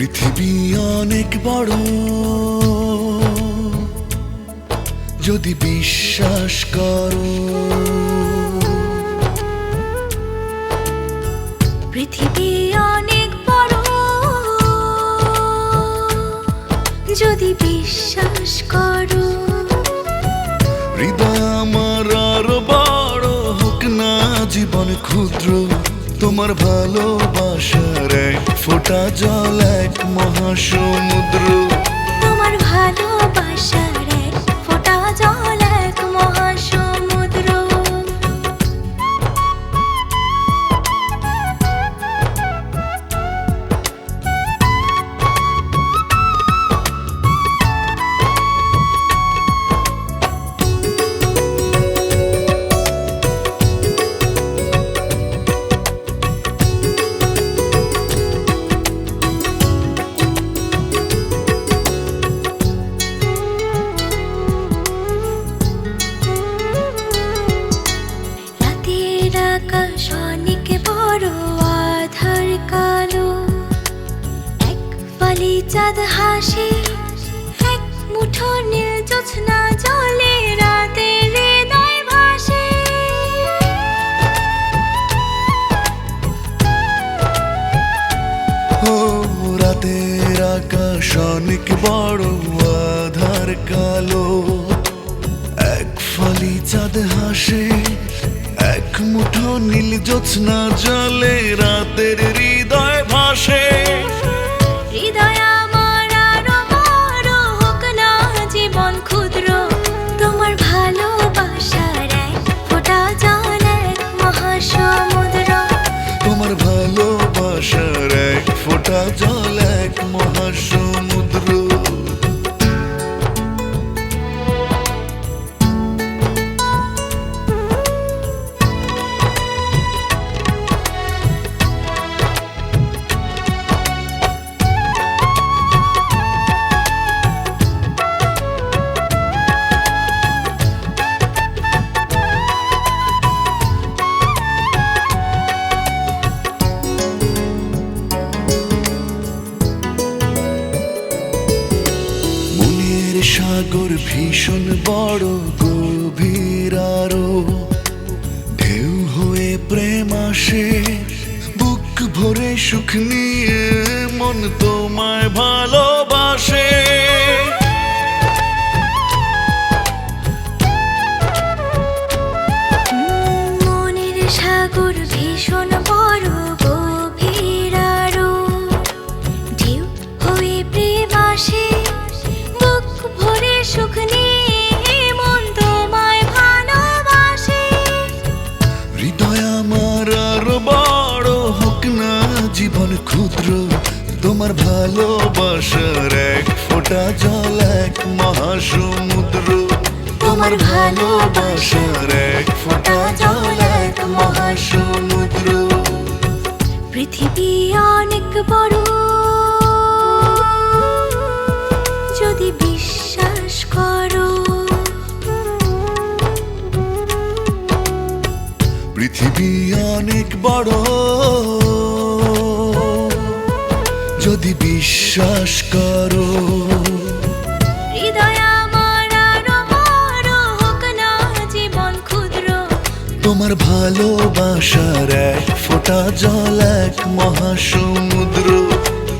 পৃথিবী অনেক বড়, যদি বিশ্বাস করো। পৃথিবী অনেক বড়, যদি বিশ্বাস করো। হৃদয় আমার আরো বড় হোক না জীবন ক্ষুদ্র, তোমার ভালোবাসার এক ফোঁটা জল এক মহাসমুদ্র। তোমার ভালোবাসার এক ফোঁটা জল এক মহাসমুদ্র। আকাশ অনেক বড়, আধার কালো, এক ফালি চাঁদ হাসে, এক মুঠো নীল জ্যোৎস্না জলে, রাতের হৃদয় ভাসে। ও রাতের আকাশ অনেক বড়, আধার কালো, এক ফালি চাঁদ হাসে, এক মুঠো নীল জ্যোৎস্না জলে, রাতের হৃদয় ভাসে। হৃদয় আমার আরো বড় হোক না জীবন ক্ষুদ্র, তোমার ভালোবাসার এক ফোঁটা জল এক মহাসমুদ্র। তোমার ভালোবাসার এক ফোঁটা জল এক মহাসমুদ্র। সাগর ভীষণ বড়, গভীর আরো, ঢেউ হয়ে প্রেম আসে, বুক ভরে সুখ নিয়ে মন তোমায় ভালোবাসে। মনের সাগর ভীষণ বড়, গভীর আরো, ঢেউ হয়ে প্রেম আসে, সুখ নিয়ে মন তোমায় ভালোবাসে। হৃদয় আমার আরো বড় হোক না জীবন ক্ষুদ্র, তোমার ভালোবাসার এক ফোঁটা জল এক মহাসমুদ্র। তোমার ভালোবাসার এক ফোঁটা জল এক মহাসমুদ্র। পৃথিবী অনেক বড়, যদি বিশ্বাস করো। পৃথিবী অনেক বড়, যদি বিশ্বাস করো। হৃদয় আমার আরো বড় হোক না জীবন ক্ষুদ্র, তোমার ভালোবাসার এক ফোঁটা জল এক মহাসমুদ্র।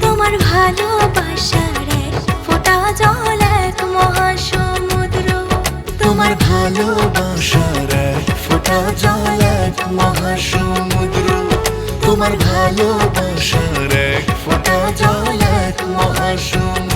তোমার ভালোবাসার এক ফোঁটা জল এক মহাসমুদ্র। তোমার ভালোবাসার এক ফোঁটা জল এক মহাসমুদ্র। তোমার ভালোবাসার এক ফোঁটা জল এক মহাসমুদ্র।